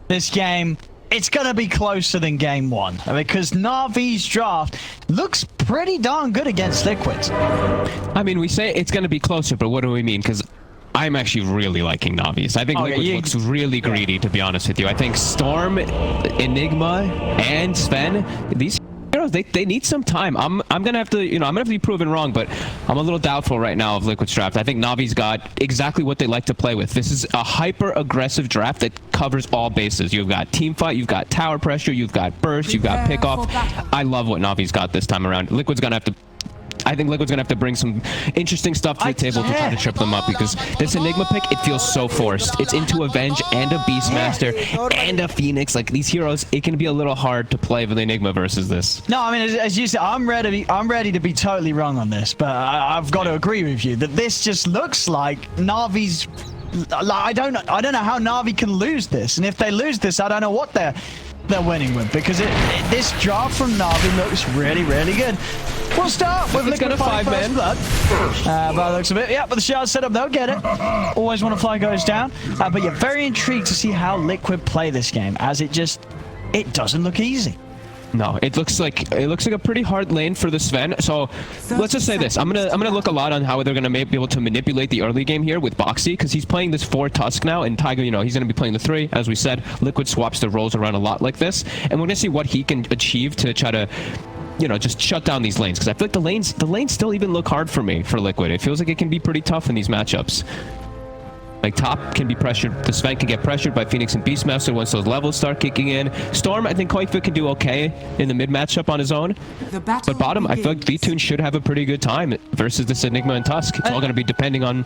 this game, it's going to be closer than game one because Navi's draft looks pretty darn good against Liquid. I mean, we say it's going to be closer, but what do we mean? Because I'm actually really liking Navi's. I think Liquid looks really greedy, to be honest with you. I think Storm, Enigma, and Sven, these heroes, they need some time. I'm gonna have to, I'm gonna have to be proven wrong, but I'm a little doubtful right now of Liquid's draft. I think Navi's got exactly what they like to play with. This is a hyper-aggressive draft that covers all bases. You've got team fight, you've got tower pressure, you've got burst, you've got pickoff. I love what Navi's got this time around. Liquid's gonna have to. I think Liquid's gonna have to bring some interesting stuff to the table to try to trip them up, because this Enigma pick, it feels so forced. It's into Avenge and a Beastmaster and a Phoenix. Like, these heroes, it can be a little hard to play with Enigma versus this. No, I mean, as you said, I'm ready to be totally wrong on this, but I've got to agree with you that this just looks like Navi's. I don't know how Navi can lose this, and if they lose this, I don't know what they're winning with, because this draft from Navi looks really, really good. We'll start with Liquid a 5-man blood. By the looks of it, yeah, but the shard setup, they'll get it. Always want to fly goes down. But you're very intrigued to see how Liquid play this game, as it doesn't look easy. No, it looks like a pretty hard lane for the Sven. So let's just say this: I'm gonna look a lot on how they're gonna be able to manipulate the early game here with Boxy, because he's playing this 4 Tusk now, and Tiger, he's gonna be playing the 3, as we said. Liquid swaps the roles around a lot like this, and we're gonna see what he can achieve to try to, just shut down these lanes. Because I feel like the lanes still even look hard for me for Liquid. It feels like it can be pretty tough in these matchups. Like, top can be pressured. The Sven can get pressured by Phoenix and Beastmaster once those levels start kicking in. Storm, I think Koifu can do okay in the mid matchup on his own. But bottom, I feel like V-Tune should have a pretty good time versus this Enigma and Tusk. It's all going to be depending on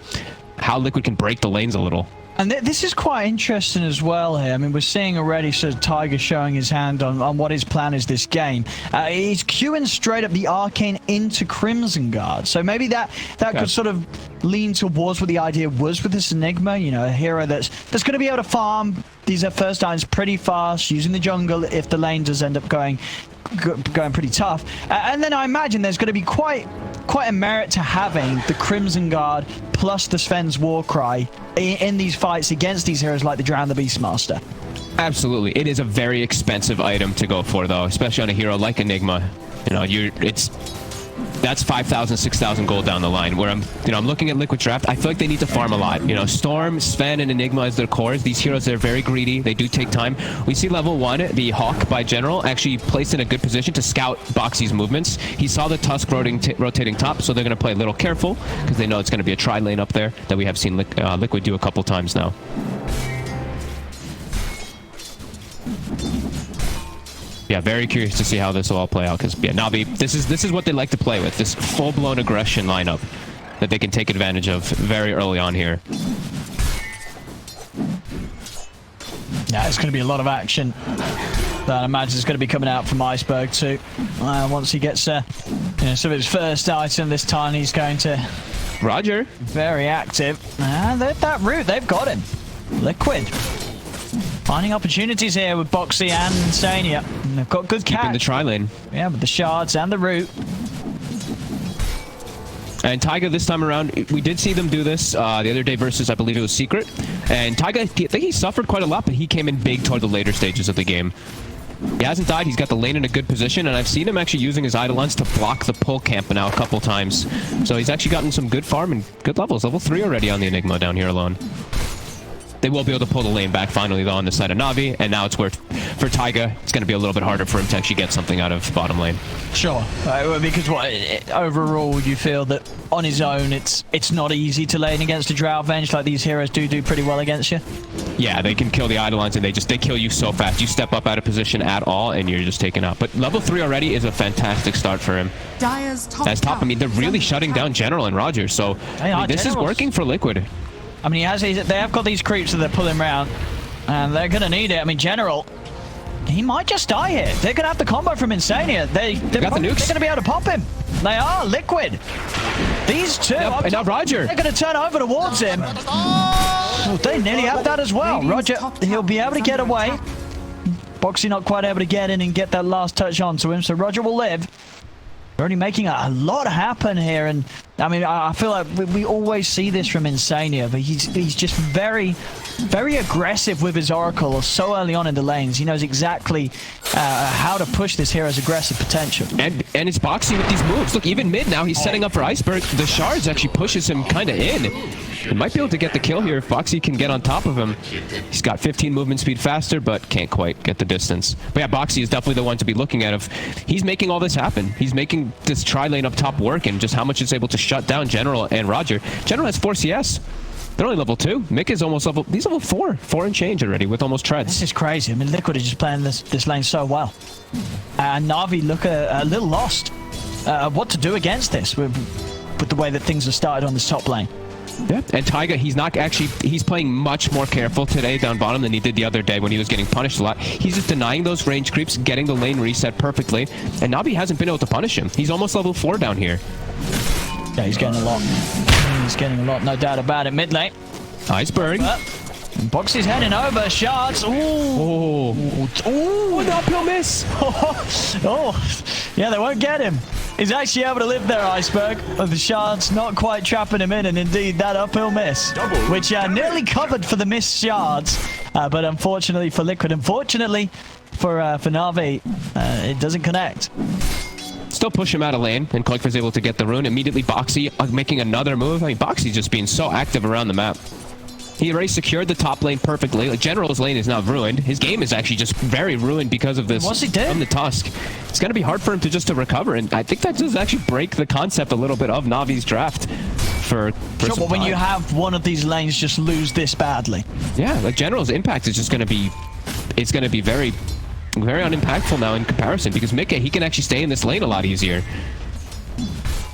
how Liquid can break the lanes a little. And this is quite interesting as well here. I mean, we're seeing already sort of Tiger showing his hand on what his plan is this game. He's queuing straight up the Arcane into Crimson Guard. So maybe that could sort of lean towards what the idea was with this Enigma. A hero that's going to be able to farm these first lines pretty fast, using the jungle if the lane does end up going pretty tough. And then I imagine there's going to be quite a merit to having the Crimson Guard plus the Sven's Warcry in these fights against these heroes like the Drow and the Beastmaster. Absolutely. It is a very expensive item to go for, though, especially on a hero like Enigma. That's 5,000, 6,000 gold down the line. Where I'm looking at Liquid draft, I feel like they need to farm a lot. Storm, Sven, and Enigma as their cores. These heroes, they're very greedy. They do take time. We see level 1, the Hawk by General, actually placed in a good position to scout Boxy's movements. He saw the Tusk rotating top, so they're going to play a little careful, because they know it's going to be a tri lane up there that we have seen Liquid do a couple times now. Yeah, very curious to see how this will all play out, because Navi, this is what they like to play with, this full-blown aggression lineup that they can take advantage of very early on here. Yeah, it's going to be a lot of action that I imagine is going to be coming out from Iceberg too. Once he gets some of his first item this time, he's going to... Roger. Very active. And that route, they've got him. Liquid. Finding opportunities here with Boxy and Insania. And they've got good catch. In the tri lane. Yeah, with the shards and the root. And Taiga this time around, we did see them do this the other day versus, I believe it was Secret. And Taiga, I think he suffered quite a lot, but he came in big toward the later stages of the game. He hasn't died. He's got the lane in a good position, and I've seen him actually using his Eidolons to block the pull camp now a couple times. So he's actually gotten some good farm and good levels. Level 3 already on the Enigma down here alone. They will be able to pull the lane back finally, though, on the side of Navi, and now it's where, for Taiga, it's going to be a little bit harder for him to actually get something out of bottom lane. Sure, because overall you feel that on his own it's not easy to lane against a Drow Venge, like these heroes do pretty well against you? Yeah, they can kill the Eidolons, and they kill you so fast. You step up out of position at all, and you're just taken out. But level 3 already is a fantastic start for him. That's top. I mean, they're really shutting down General and Roger, so this is working for Liquid. I mean, they have got these creeps that they're pulling around, and they're going to need it. I mean, General, he might just die here. They're going to have the combo from Insania. They're going to be able to pop him. They are. Liquid. These two. Yep, and now Roger. They're going to turn over towards him. Oh, they nearly have that as well. Roger, he'll be able to get away. Boxy not quite able to get in and get that last touch onto him, so Roger will live. They're only making a lot happen here, and I mean, I feel like we always see this from Insania, but he's just very, very aggressive with his Oracle so early on in the lanes. He knows exactly how to push this hero's aggressive potential. And it's boxy with these moves. Look, even mid now, he's setting up for Iceberg. The shards actually pushes him kind of in. He might be able to get the kill here if Boxy can get on top of him. He's got 15 movement speed faster, but can't quite get the distance. But yeah, Boxy is definitely the one to be looking at. He's making all this happen. He's making this tri-lane up top work, and just how much it's able to shut down General and Roger. General has 4 CS. They're only level 2. miCKe is almost level... He's level 4. 4 and change already with almost treads. This is crazy. I mean, Liquid is just playing this lane so well. And Navi look a little lost what to do against this with the way that things have started on this top lane. Yeah, and Taiga, he's playing much more careful today down bottom than he did the other day when he was getting punished a lot. He's just denying those range creeps, getting the lane reset perfectly, and Navi hasn't been able to punish him. He's almost level 4 down here. Yeah, he's getting a lot. He's getting a lot, no doubt about it. Mid lane. Iceberg. Boxy's heading over. Shards. Ooh. Oh. Ooh. An uphill miss. Oh. Yeah, they won't get him. He's actually able to live there, Iceberg. But the shards not quite trapping him in, and indeed that uphill miss, which nearly covered for the missed shards, but unfortunately for Liquid, unfortunately for Navi, it doesn't connect. Still push him out of lane, and Koikva's able to get the rune. Immediately Boxy making another move. I mean, Boxy just being so active around the map. He already secured the top lane perfectly. Like, General's lane is not ruined. His game is actually just very ruined because of this. What's he do? From the Tusk. It's going to be hard for him to recover, and I think that does actually break the concept a little bit of Navi's draft for sure, but when you have one of these lanes just lose this badly. Yeah, like General's impact is just going to be... It's going to be very, very unimpactful now in comparison, because miCKe, he can actually stay in this lane a lot easier.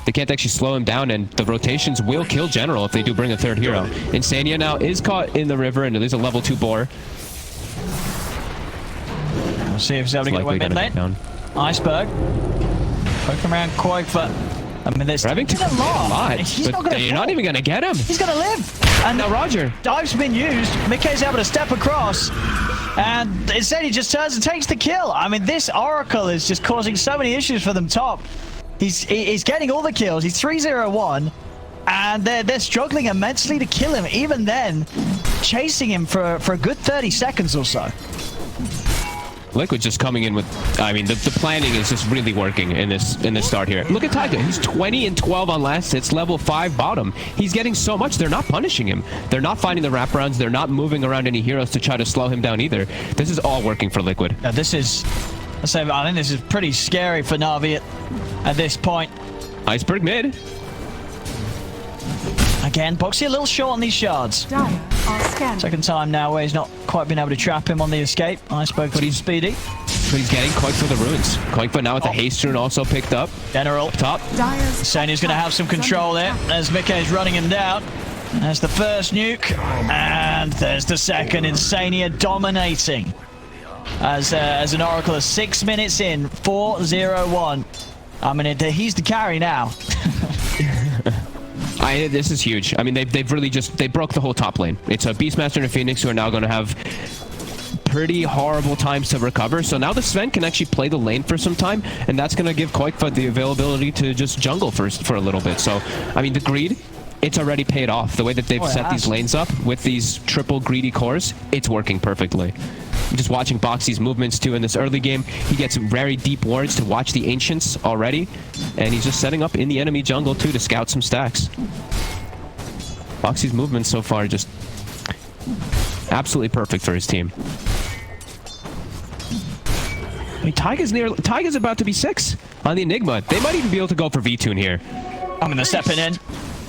They can't actually slow him down, and the rotations will kill General if they do bring a third hero. Insania now is caught in the river, and it is a level 2 boar. We'll see if he's able to get away mid lane. Iceberg. Poking around Koikva. I mean, they're having to commit a lot, but you're not even going to get him. He's going to live. And now Roger. Dive's been used. miCKe's able to step across. And instead he just turns and takes the kill. I mean, this Oracle is just causing so many issues for them top. He's getting all the kills. He's 3-0-1, and they're struggling immensely to kill him. Even then, chasing him for a good 30 seconds or so. Liquid just coming in with, I mean, the planning is just really working in this start here. Look at Taiga. He's 20 and 12 on last hits, level 5 bottom. He's getting so much. They're not punishing him. They're not finding the wraparounds. They're not moving around any heroes to try to slow him down either. This is all working for Liquid. This is... I think this is pretty scary for Navi at this point. Iceberg mid. Again, Boxy a little short on these shards. Second time now where he's not quite been able to trap him on the escape. Iceberg pretty speedy. But he's getting Koikva for the runes. Koikva now with the haste rune also picked up. General top. Sania's going to have some control there as miCKe is running him down. There's the first nuke, and there's the second. Insania dominating. As an Oracle is 6 minutes in, 4-0-1. I mean, he's the carry now. This is huge. I mean, they've really just... They broke the whole top lane. It's a Beastmaster and a Phoenix who are now going to have pretty horrible times to recover. So now the Sven can actually play the lane for some time, and that's going to give Koikva the availability to just jungle for a little bit. So, I mean, the greed... It's already paid off. The way that they've set these lanes up with these triple greedy cores, it's working perfectly. I'm just watching Boxy's movements too in this early game. He gets very deep wards to watch the Ancients already, and he's just setting up in the enemy jungle too to scout some stacks. Boxy's movements so far just absolutely perfect for his team. I mean, Taiga's about to be 6 on the Enigma. They might even be able to go for V-Tune here. I'm going to step in.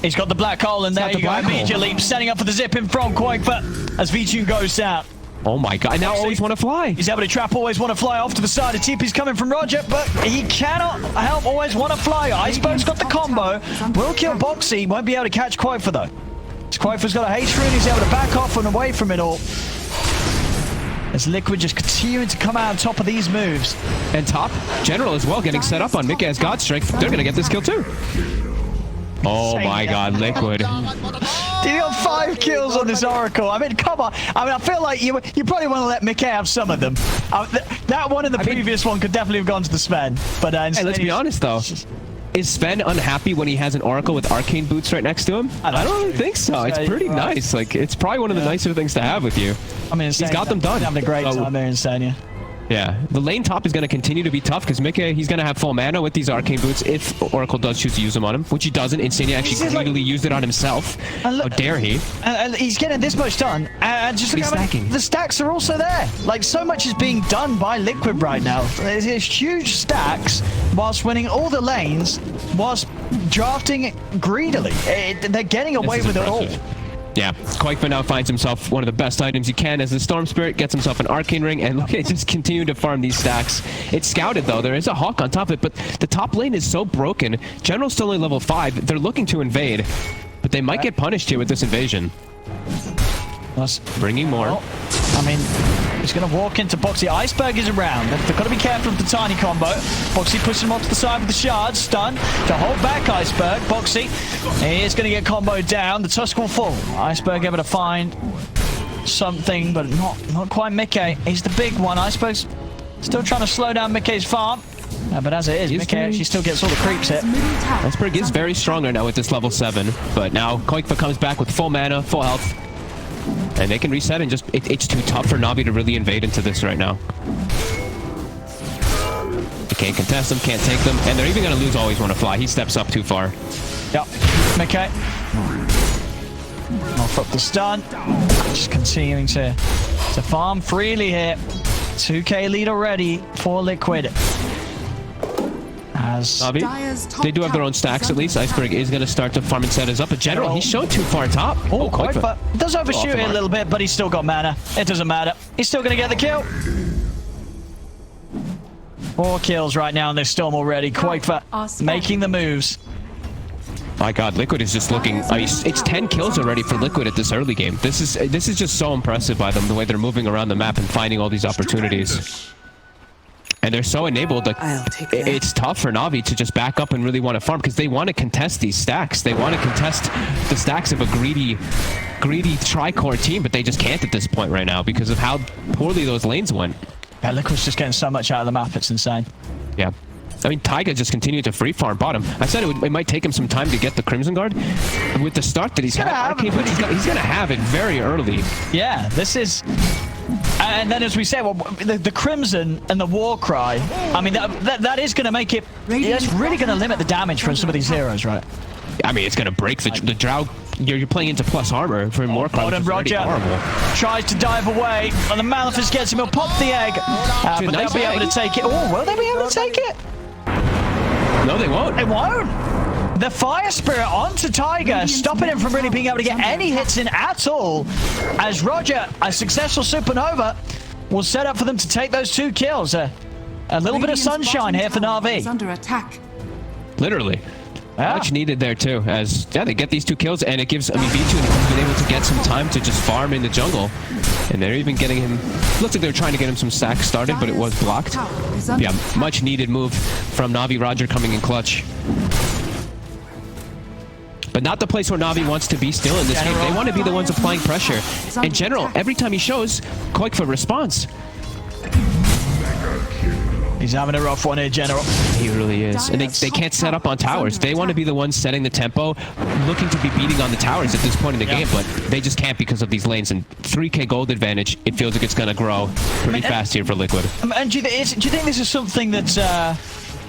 He's got the black hole, and there you go. Immediately setting up for the zip in from Koikva as V-Tune goes down. Oh my god, now always want to fly. He's able to trap always want to fly off to the side. A TP's coming from Roger, but he cannot help always want to fly. Iceberg's got the combo. Will kill Boxy. Won't be able to catch Koikva though. Koikva's got a haste rune. He's able to back off and away from it all. As Liquid just continuing to come out on top of these moves. And top, General as well getting set up on miCKe as God Strength. They're going to get this kill too. Oh my god, Liquid. Dude, you got 5 kills on this Oracle. I mean, come on. I mean, I feel like you probably want to let miCKe have some of them. That one and the previous one could definitely have gone to the Sven. But hey, let's be honest though. Is Sven unhappy when he has an Oracle with Arcane Boots right next to him? I don't really think so. It's pretty nice. Like, it's probably one of the nicer things to have with you. I mean, he's got them done. Having a great time there, Insania. Yeah, the lane top is going to continue to be tough because miCKe, he's going to have full mana with these Arcane Boots if Oracle does choose to use them on him, which he doesn't. Insania actually clearly used it on himself. How dare he? And he's getting this much done, and just look how the stacks are also there. Like, so much is being done by Liquid right now. There's huge stacks whilst winning all the lanes, whilst drafting greedily. They're getting away with it all. Yeah, Koikfa now finds himself one of the best items he can as the Storm Spirit, gets himself an Arcane Ring, and look at just continue to farm these stacks. It's scouted though, there is a Hawk on top of it, but the top lane is so broken. General's still only level 5, they're looking to invade, but they might get punished here with this invasion. Bringing more. Well, I mean, he's going to walk into Boxy. Iceberg is around. They've got to be careful of the tiny combo. Boxy pushing him off to the side with the shard. Stun to hold back Iceberg. Boxy is going to get comboed down. The Tusk will fall. Iceberg able to find something, but not quite miCKe. He's the big one. Iceberg's still trying to slow down miCKe's farm. But as it is, miCKe actually still gets all the creeps hit. Iceberg is very strong right now with this level 7, but now Koikfa comes back with full mana, full health. And they can reset and just, it's too tough for NAVI to really invade into this right now. They can't contest them, can't take them, and they're even going to lose Always Want to Fly. He steps up too far. Yep, miCKe. Off up the stun. Just continuing to farm freely here. 2k lead already for Liquid. As NAVI, they do have their own stacks at least. Iceberg is going to start to farm and set us up. But General, he's shown too far top. Oh, Koikfa does overshoot it a little bit, but he's still got mana. It doesn't matter. He's still going to get the kill. 4 kills right now in this Storm already. Koikfa making the moves. My God, Liquid is just looking. I mean, it's 10 kills already for Liquid at this early game. This is just so impressive by them, the way they're moving around the map and finding all these opportunities. And they're so enabled, like, it's tough for NAVI to just back up and really want to farm because they want to contest these stacks. They want to contest the stacks of a greedy tri-core team, but they just can't at this point right now because of how poorly those lanes went. Yeah, Liquid's just getting so much out of the map, it's insane. Yeah. I mean, Taiga just continued to free farm bottom. I said it might take him some time to get the Crimson Guard. With the start that he's had, he's going to have it very early. Yeah, this is... And then, as we said, well, the Crimson and the Warcry, I mean, that is going to make it... It's really going to limit the damage from some of these heroes, right? I mean, it's going to break the Drow... You're playing into plus armor for Warcry, which is Roger horrible. Tries to dive away, and the Maleficent gets him. He'll pop the egg, but they'll be able to take it. Oh, will they be able to take it? No, they won't. They won't. The Fire Spirit onto Taiga, stopping him from really being able to get any hits in at all. As Roger, a successful Supernova, will set up for them to take those 2 kills. A little bit of sunshine here for NAVI. Under attack. Literally. Much needed there too, as they get these 2 kills, and it gives, I mean, V2 has been able to get some time to just farm in the jungle. And they're even getting him, looks like they're trying to get him some stacks started, but it was blocked. Yeah, much needed move from NAVI. Roger coming in clutch. But not the place where NAVI wants to be still in this game. They want to be the ones applying pressure. In general, every time he shows, Koikfa responds. He's having a rough one here, General. He really is. And they can't set up on towers. They want to be the ones setting the tempo, looking to be beating on the towers at this point in the game, but they just can't because of these lanes. And 3k gold advantage, it feels like it's going to grow pretty fast here for Liquid. And do you think this is something that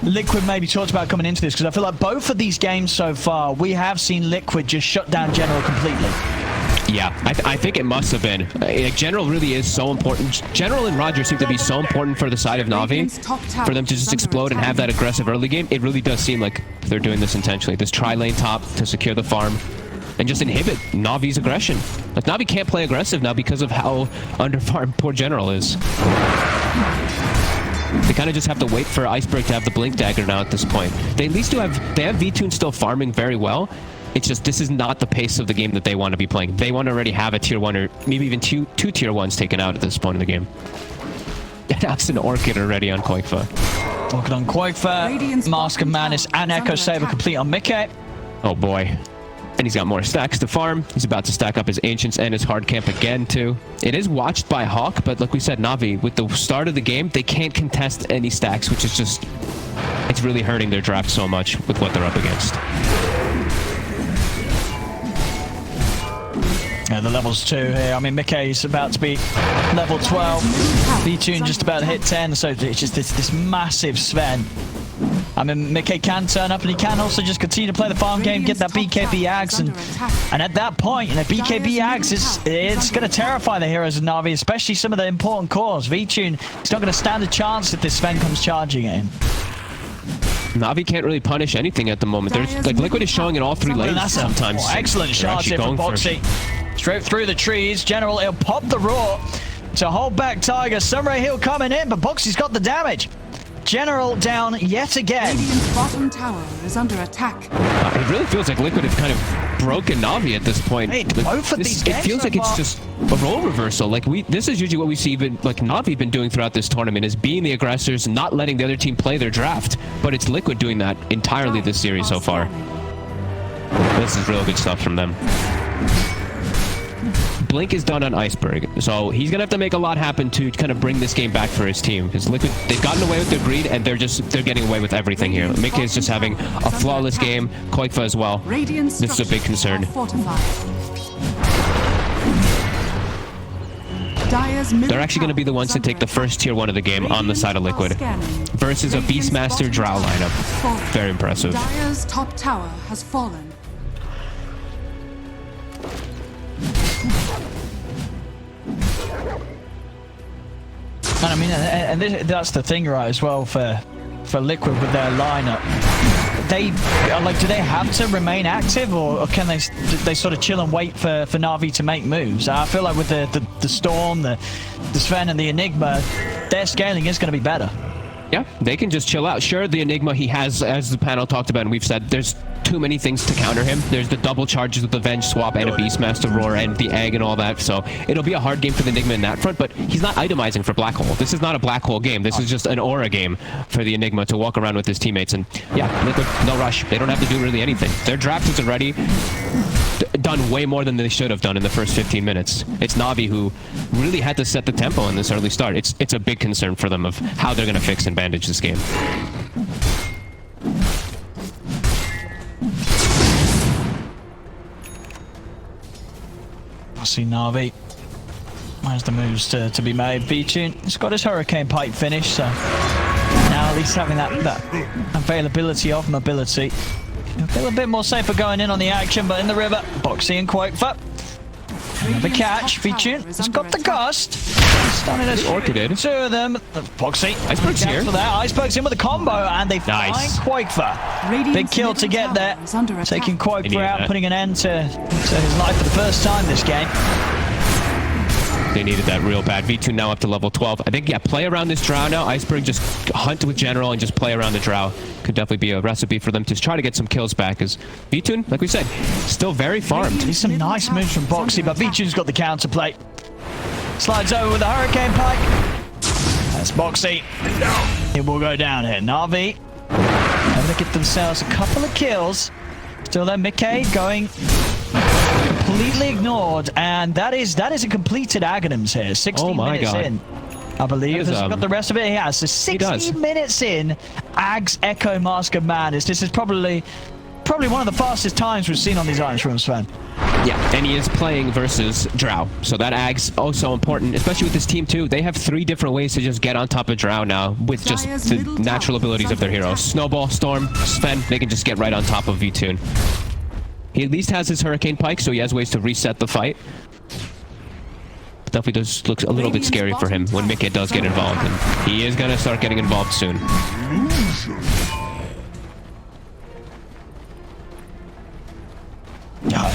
Liquid maybe talked about coming into this? Because I feel like both of these games so far, we have seen Liquid just shut down General completely. Yeah, I think it must have been. General really is so important. General and Roger seem to be so important for the side of NAVI. For them to just explode and have that aggressive early game, it really does seem like they're doing this intentionally. This tri-lane top to secure the farm and just inhibit NAVI's aggression. Like, NAVI can't play aggressive now because of how underfarmed poor General is. They kind of just have to wait for Iceberg to have the Blink Dagger now at this point. They at least have V2 still farming very well. It's just, this is not the pace of the game that they want to be playing. They want to already have a tier 1 or maybe even two tier 1s taken out at this point in the game. That's an Orchid already on Koikfa. Orchid on Koikfa, Mask of Madness and Echo Saber complete on miCKe. Oh boy. And he's got more stacks to farm. He's about to stack up his Ancients and his hard camp again, too. It is watched by Hawk, but like we said, Navi, with the start of the game, they can't contest any stacks, which is just... It's really hurting their draft so much with what they're up against. Yeah, the levels 2 here. I mean, miCKe is about to be level 12. V-Tune just about to hit 10, so it's just this massive Sven. I mean, miCKe can turn up, and he can also just continue to play the farm game, get that BKB Ags, and at that point, you know, BKB Ags it's going to terrify the heroes of Navi, especially some of the important cores. V-Tune is not going to stand a chance if this Sven comes charging at him. Navi can't really punish anything at the moment. There's like Liquid is showing in all 3 lanes sometimes. Oh, excellent shot here from Boxy. Straight through the trees. General, he'll pop the roar to hold back Tiger. Sunray Hill coming in, but Boxy's got the damage. General down yet again. Radiant's bottom tower is under attack. It really feels like Liquid have kind of broken Navi at this point. Hey, both of these games it feels like it's just a role reversal. Like this is usually what we see even like Navi been doing throughout this tournament, is being the aggressors, not letting the other team play their draft. But it's Liquid doing that entirely this series so far. This is real good stuff from them. Blink is done on Iceberg, so he's gonna have to make a lot happen to kind of bring this game back for his team, because Liquid, they've gotten away with their greed and they're getting away with everything here. miCKe is just having a flawless game, Koikfa as well. This is a big concern. They're actually going to be the ones to take the first tier 1 of the game on the side of Liquid versus a Beastmaster Drow lineup. Very impressive. Dire's top tower has fallen. And I mean, that's the thing, right, as well for Liquid with their lineup. They like, do they have to remain active, or can they sort of chill and wait for Navi to make moves? I feel like with the Storm, the Sven, and the Enigma, their scaling is going to be better. Yeah, they can just chill out. Sure, the Enigma he has, as the panel talked about, and we've said, there's too many things to counter him. There's the double charges with the Venge swap and a Beastmaster Roar and the Egg and all that, so it'll be a hard game for the Enigma in that front, but he's not itemizing for Black Hole. This is not a Black Hole game. This is just an aura game for the Enigma to walk around with his teammates, and yeah, Liquid, no rush. They don't have to do really anything. Their draft is already done way more than they should have done in the first 15 minutes. It's Navi who really had to set the tempo in this early start. It's a big concern for them of how they're going to fix and bandage this game. I see Navi. Where's the moves to be made? V-Tune, he's got his Hurricane Pipe finish, so now at least having that availability of mobility. I feel a bit more safer going in on the action, but in the river, Boxy and Koikfa. Another catch. V-Tune has got the gust. Stunning as Orchided. 2 of them. Boxy. Iceberg's here. For that. Iceberg's in with a combo, and they find Koikfa. Big kill to get there. Taking Koikfa out, putting an end to his life for the first time this game. They needed that real bad. V-Tune now up to level 12. I think, yeah, play around this Drow now. Iceberg just hunt with General and just play around the Drow. Could definitely be a recipe for them to try to get some kills back, as V-Tune, like we said, still very farmed. There's some nice moves from Boxy, but V-Tune's got the counterplay. Slides over with the Hurricane Pike. That's Boxy. It will go down here. Navi able to get themselves a couple of kills. Still there, miCKe going completely ignored, and that is a completed Aghanims here. 16 minutes in, I believe. Has got the rest of it. He has. So 16 minutes in, Ags Echo Mask of Madness. This is probably one of the fastest times we've seen on these items from Sven. Yeah, and he is playing versus Drow, so that Ag's also important, especially with this team too. They have 3 different ways to just get on top of Drow now with just the natural abilities of their heroes. Snowball, Storm, Sven, they can just get right on top of V-Tune. He at least has his Hurricane Pike, so he has ways to reset the fight. But definitely just looks a little bit scary for him when miCKe does get involved, and he is going to start getting involved soon. Oh,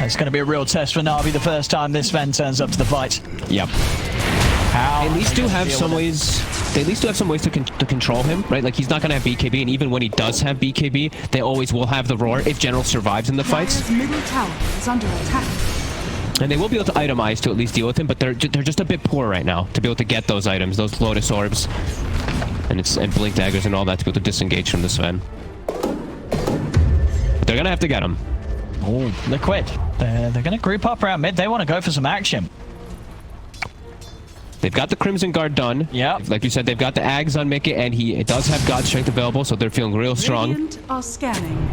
it's going to be a real test for Navi the first time this Sven turns up to the fight. Yep. They at least do have some ways. They at least do have some ways to control him, right? Like, he's not going to have BKB, and even when he does have BKB, they always will have the roar if General survives in the fights. Middle tower is under attack. And they will be able to itemize to at least deal with him, but they're just a bit poor right now to be able to get those items, those Lotus Orbs, and Blink Daggers and all that to be able to disengage from the Sven. But they're going to have to get him. Oh, Liquid. They're going to group up around mid. They want to go for some action. They've got the Crimson Guard done. Yeah. Like you said, they've got the Ags on miCKe, and he does have God Strength available, so they're feeling real strong. Radiant are scanning.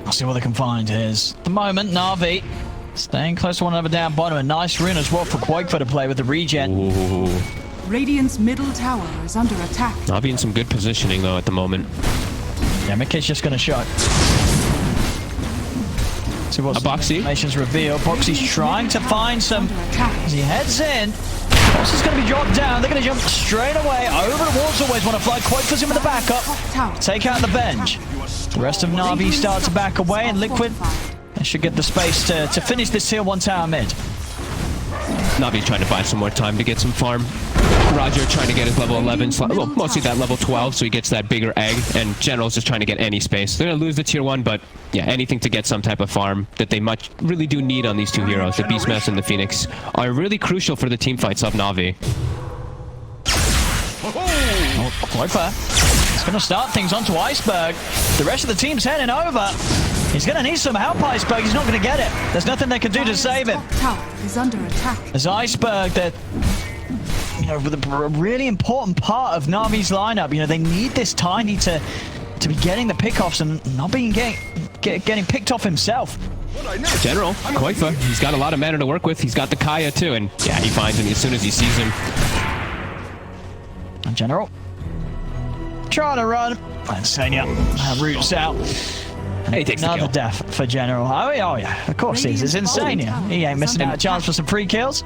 I'll see what they can find. Here's the moment. Navi staying close to one another down bottom. A nice rune as well for Quakefoot to play with the regen. Ooh. Radiant's middle tower is under attack. Navi in some good positioning, though, at the moment. Yeah, miCKe's just going to shot. See what information's revealed. Boxy's trying to find some. As he heads in, Boxy's going to be dropped down. They're going to jump straight away over the walls. Always want to fly. Quakefoot's in with the backup. Take out the bench. The rest of Navi start to back away, and Liquid they should get the space to finish this tier 1 tower mid. Navi trying to buy some more time to get some farm. Roger trying to get his level 11, well, mostly that level 12, so he gets that bigger egg, and General's just trying to get any space. They're going to lose the tier 1, but yeah, anything to get some type of farm that they really do need on these two heroes. The Beastmaster and the Phoenix are really crucial for the team fights of Navi. Oh, Quakefoot. He's going to start things onto Iceberg. The rest of the team's heading over. He's going to need some help, Iceberg. He's not going to get it. There's nothing they can do to save him. Tower is under attack. As Iceberg, that with a really important part of Navi's lineup. They need this tiny to be getting the pickoffs and not being getting picked off himself. General, Quakefoot, he's got a lot of mana to work with. He's got the Kaya too, and yeah, he finds him as soon as he sees him. And General trying to run. And Senya roots out. Hey, he takes another death for General. Oh yeah, of course he is. It's insane. He ain't missing out a chance for some free kills.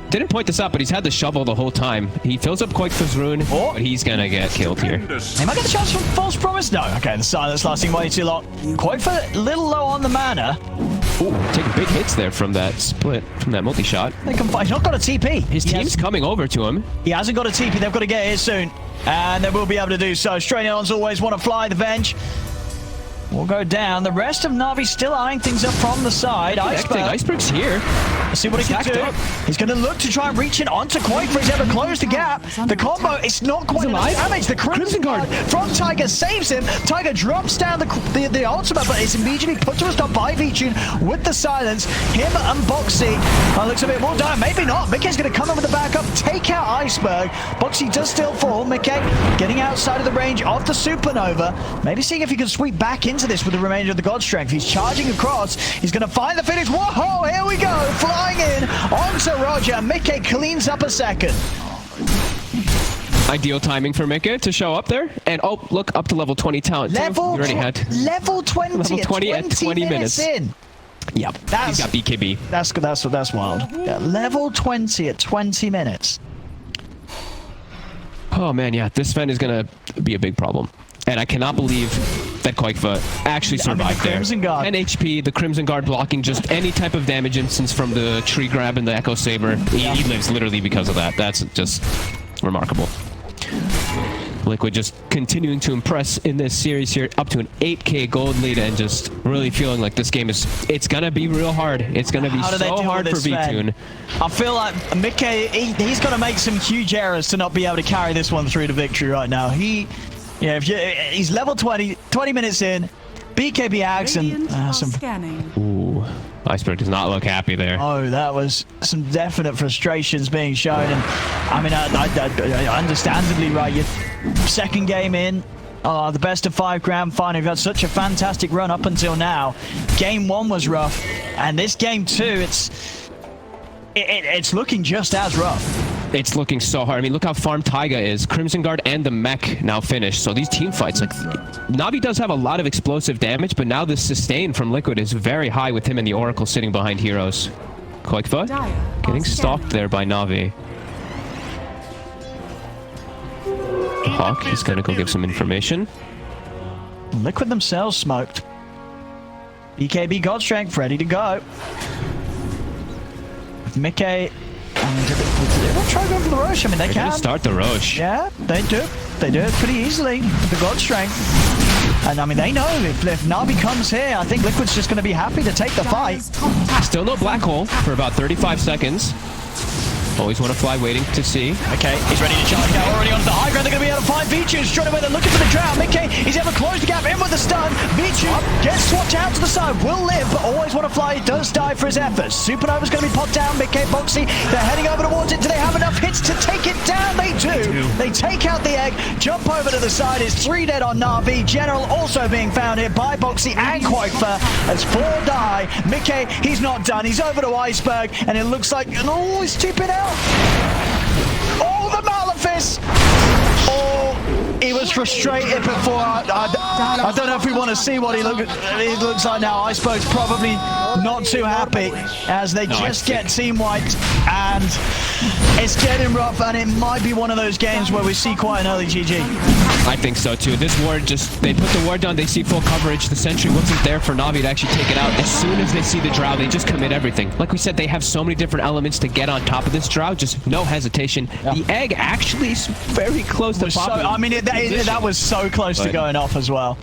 Didn't point this out, but he's had the shovel the whole time. He fills up Quakefoot's rune, but he's gonna get killed here. He might get the chance for false promise. No, okay, the silence lasting way too long. Quakefoot a little low on the mana. Ooh, taking big hits there from that split, from that multi-shot. They can fight. He's not got a TP. His team's coming over to him. He hasn't got a TP. They've got to get here soon. And they will be able to do so. Straightons always want to fly the bench. Will go down. The rest of Navi still eyeing things up from the side. Iceberg's here. Let's see what he can do. He's going to look to try and reach in onto Quakefoot. He's able to close the gap. The combo, it's not quite enough damage. The Crimson Guard from Tiger saves him. Tiger drops down the ultimate, but it's immediately put to a stop by V-Tune with the silence. Him and Boxy. Looks a bit more done. Maybe not. miCKe's going to come in with the backup, take out Iceberg. Boxy does still fall. miCKe getting outside of the range of the Supernova. Maybe seeing if he can sweep back into this with the remainder of the God Strength. He's charging across. He's going to find the Phoenix. Whoa, here we go. Flying in onto Roger. miCKe cleans up a second. Ideal timing for miCKe to show up there. And oh, look, up to level 20 talent. Level 20 at 20 minutes in. Yep, he's got BKB. That's wild. Yeah, level 20 at 20 minutes. Oh man, yeah, this Sven is going to be a big problem. And I cannot believe that Quakefoot actually survived there. 10 HP, the Crimson Guard blocking just any type of damage instance from the tree grab and the Echo Saber. He lives literally because of that. That's just remarkable. Liquid just continuing to impress in this series here, up to an 8k gold lead, and just really feeling like this game it's gonna be real hard. It's gonna be so hard for V-Tune. I feel like miCKe, he's gonna make some huge errors to not be able to carry this one through to victory right now. Yeah, he's level 20 minutes in, BKB Axe and some... Ooh, Iceberg does not look happy there. Oh, that was some definite frustrations being shown. And I mean, I understandably, right, your second game in, the best of 5 grand final. You've had such a fantastic run up until now. Game 1 was rough, and this game 2, it's looking just as rough. It's looking so hard. I mean, look how farm Taiga is. Crimson Guard and the mech now finished. So these team fights, like, Navi does have a lot of explosive damage, but now the sustain from Liquid is very high with him and the Oracle sitting behind heroes. Quakefoot getting stalked there by Navi. The Hawk is going to go give some information. Liquid themselves smoked. BKB God Strength ready to go. miCKe... They'll try going for the Roche. I mean, they can start the Roche. Yeah, they do. They do it pretty easily with the God Strength. And I mean, they know if Navi comes here, I think Liquid's just going to be happy to take the fight. Still no black hole for about 35 seconds. Always want to fly, waiting to see. Okay, he's ready to charge now. Already onto the high ground. They're going to be able to find Vichu straight away. They're looking for the Drow. miCKe, he's able to close the gap in with the stun. Vichu gets swapped out to the side. Will live, but always want to fly. He does die for his efforts. Supernova's going to be popped down. miCKe, Boxy, they're heading over towards it. Do they have enough hits to take it down? They do. They take out the egg, jump over to the side. Is 3 dead on NAVI. General also being found here by Boxy and Quakefer as 4 die. miCKe, he's not done. He's over to Iceberg, and it looks like, oh, he's tipping out. Oh, the Malefice! Oh, he was frustrated before. I don't know if we want to see what he looks like now. Iceberg's probably not too happy as they just get team wiped, and it's getting rough, and it might be one of those games where we see quite an early GG. I think so too. This ward they put the ward down, they see full coverage. The sentry wasn't there for NAVI to actually take it out. As soon as they see the Drow, they just commit everything. Like we said, they have so many different elements to get on top of this Drow, just no hesitation. Yeah. The egg actually is very close to popping. I mean, that was so close to going off as well.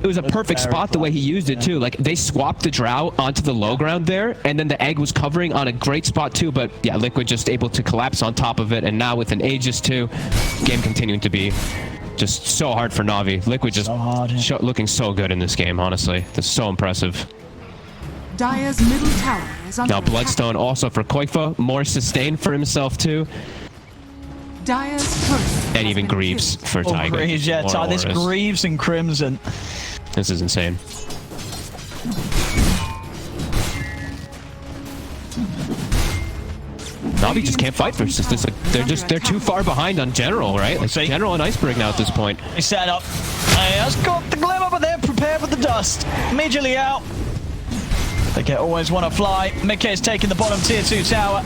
It was a perfect spot the way he used it too. Like they swapped the Drow onto the low ground there, and then the egg was covering on a great spot too. But yeah, Liquid just able to collapse on top of it, and now with an Aegis too, game continuing to be just so hard for NAVI. Liquid just so looking so good in this game, honestly. That's so impressive. Dire's middle tower is under now Bloodstone also for Quakefa, more sustain for himself too. Dire's curse and even Greaves for Tiger. Greaves, yeah, this Greaves and Crimson. This is insane. NAVI just can't fight versus this. They're too far behind on General, right? Like General and Iceberg now at this point. They set up. He has got the glimmer, but they're prepared for the dust. Immediately out. They always want to fly. miCKe is taking the bottom tier 2 tower.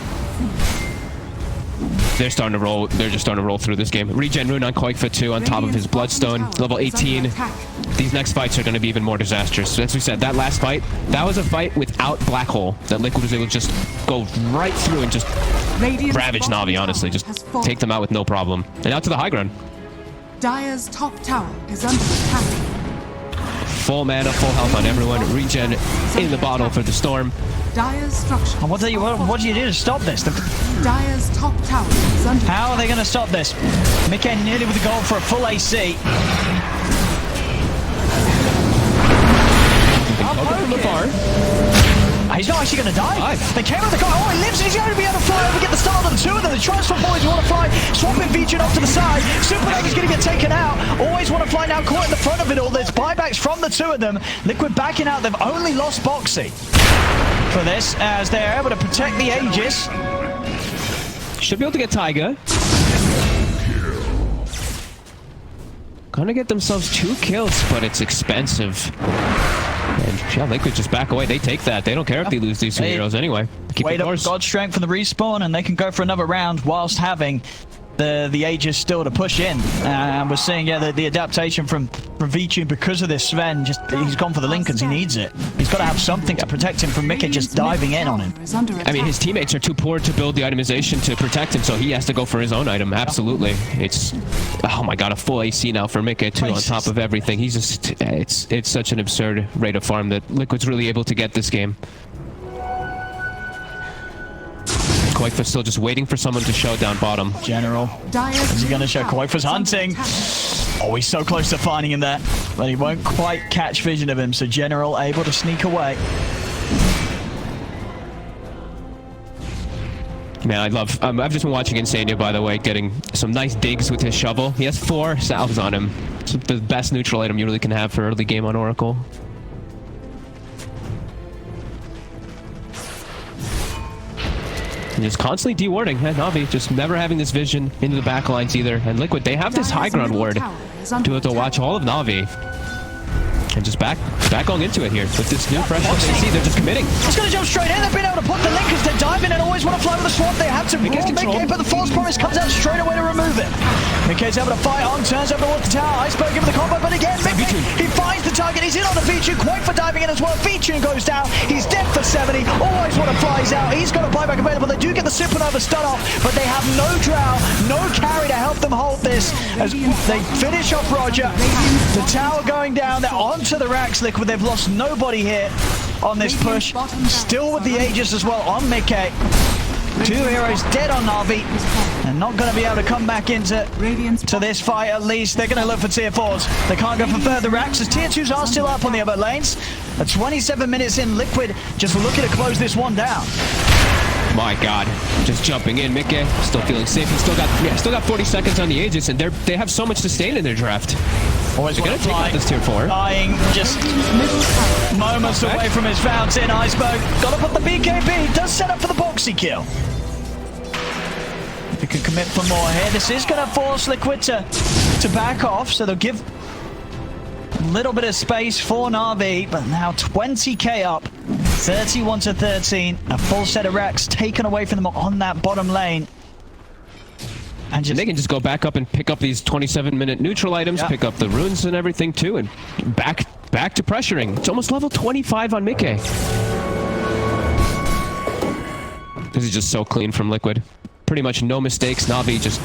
They're starting to roll. They're just starting to roll through this game. Regen Rune on Quakefa 2 on top of his Bloodstone, level 18. These next fights are going to be even more disastrous. So as we said, that last fight, that was a fight without Black Hole. That Liquid was able to just go right through and just ravage NAVI, honestly. Just take them out with no problem. And out to the high ground. Dire's top tower is under attack. Full mana, full health on everyone. Regen in the bottle for the Storm. Dire's structure. What do you do to stop this? Dire's top tower is under attack. How are they going to stop this? miCKe nearly with the goal for a full AC. From afar. He's not actually going to die. They came with the guy. Oh, he lives. He's going to be able to fly over, get the start on the 2 of them. The Transform boys want to fly. Swapping Vision off to the side. Supernova's going to get taken out. Always want to fly now. Caught in the front of it all. There's buybacks from the 2 of them. Liquid backing out. They've only lost Boxy for this as they're able to protect the Aegis. Should be able to get Taiga. Gonna get themselves 2 kills, but it's expensive. And yeah, Liquid just back away. They take that. They don't care if they lose these 2 heroes anyway. Wait up God's strength from the respawn, and they can go for another round whilst having the Aegis still to push in. And we're seeing, yeah, the adaptation from Vichu because of this. Sven, he's gone for the Lincolns. He needs it. He's got to have something to protect him from miCKe just diving in on him. I mean, his teammates are too poor to build the itemization to protect him, so he has to go for his own item. Absolutely. It's, oh my god, a full AC now for miCKe too on top of everything. He's just, it's such an absurd rate of farm that Liquid's really able to get this game. Quakefa's still just waiting for someone to show down bottom. General. Is he going to show? Quakefa's hunting. Oh, he's so close to finding him there. But he won't quite catch vision of him, so General able to sneak away. Man, I love... I've just been watching Insania, by the way, getting some nice digs with his shovel. He has 4 salves on him. It's the best neutral item you really can have for early game on Oracle. And just constantly dewarding. NAVI just never having this vision into the back lines either. And Liquid, they have this high ground ward to watch all of NAVI. And just back going into it here with this new fresh look. They see they're just committing. He's going to jump straight in. They've been able to put the Linkers. They dive in and always want to fly with the swamp. They have to miCKe, but the false promise comes out straight away to remove it. miCKe's able to fight on, turns over towards the tower. Iceberg given the combo, but again, he finds the target. He's in on the Vichu. Quakefa diving in as well. Vichu goes down. He's dead for 70. Always want to flies out. He's got a buyback available. They do get the Supernova stun off, but they have no Drow, no carry to help them hold this as they finish off Roger. The tower going down. They're onto the racks. Liquid. They've lost nobody here on this push. Still with the Aegis as well on miCKe. 2 heroes dead on Navi. And not going to be able to come back into this fight at least. They're going to look for tier 4s. They can't go for further racks as tier 2s are still up on the other lanes. At 27 minutes in, Liquid just looking to close this one down. My God, just jumping in. miCKe still feeling safe. He's still got 40 seconds on the Aegis, and they have so much to sustain in their draft. Always going to take out this tier 4. Dying just moments away from his fountain. Iceberg got to put the BKB. Does set up for the boxy kill. If he can commit for more here, this is going to force Liquid to back off, so they'll give a little bit of space for Na'Vi, but now 20k up, 31-13, a full set of racks taken away from them on that bottom lane. And they can just go back up and pick up these 27-minute neutral items, pick up the runes and everything too, and back to pressuring. It's almost level 25 on miCKe. This is just so clean from Liquid. Pretty much no mistakes. Navi just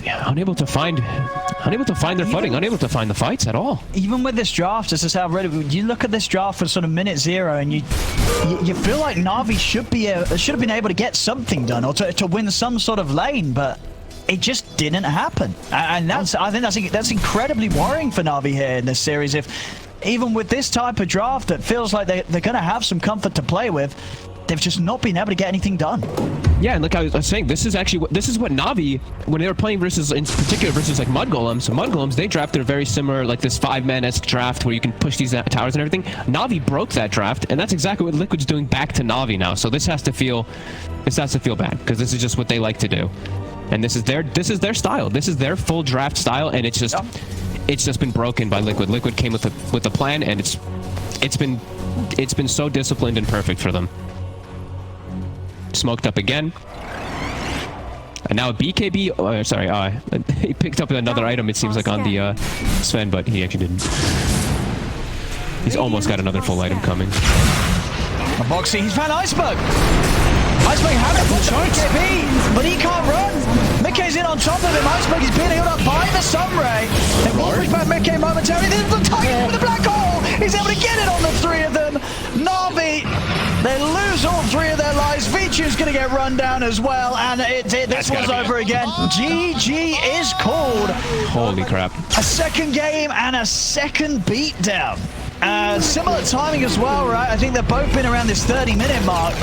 unable to find their footing, unable to find the fights at all. Even with this draft, this is how I've read it. You look at this draft for sort of minute 0, and you feel like Navi should have been able to get something done or to win some sort of lane, but it just didn't happen. And I think that's incredibly worrying for Navi here in this series. If even with this type of draft that feels like they're going to have some comfort to play with, they've just not been able to get anything done. Yeah, and like I was saying, this is what Navi, when they were playing versus, in particular versus like Mud Golems, they drafted a very similar, like this 5-man-esque draft where you can push these towers and everything. Navi broke that draft, and that's exactly what Liquid's doing back to Navi now. So this has to feel bad, because this is just what they like to do. And this is their style. This is their full draft style, and it's just been broken by Liquid. Liquid came with a plan, and it's been so disciplined and perfect for them. Smoked up again. And now a BKB, he picked up another item, it seems like, on the Sven, but he actually didn't. He's almost got another full item coming. A boxy, he's found Iceberg! Iceberg had a push on BKB, but he can't run! miCKe's in on top of him, Iceberg is being held up by the Sunray. They will push back miCKe momentarily, there's the Tiger with the black hole! He's able to get it on the 3 of them! Na'Vi, they lose all 3 of their lives. Vichu's going to get run down as well, and this one's over again. GG is called. Holy crap. A second game and a second beatdown. Similar timing as well, right? I think they've both been around this 30-minute mark.